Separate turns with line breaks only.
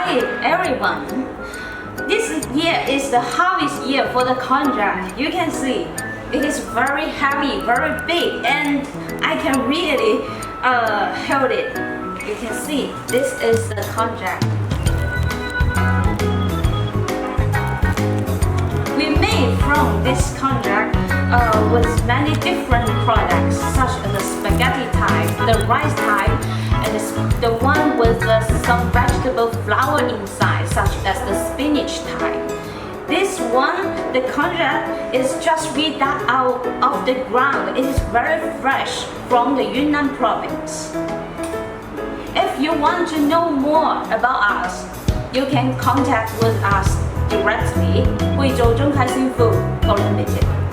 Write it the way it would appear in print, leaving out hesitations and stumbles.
Hi everyone! This year is the harvest year for the konjac. You can see it is very heavy, very big, and I can really hold it. You can see this is the konjac. We made from this konjac with many different products such as the spaghetti type, the rice type, and the one with some vegetable flour inside such as the spinach type. This one, the konjac, is just re-dug out of the ground. It is very fresh from the Yunnan province. If you want to know more about us, you can contact with us directly. 惠州中开新府，高人美见。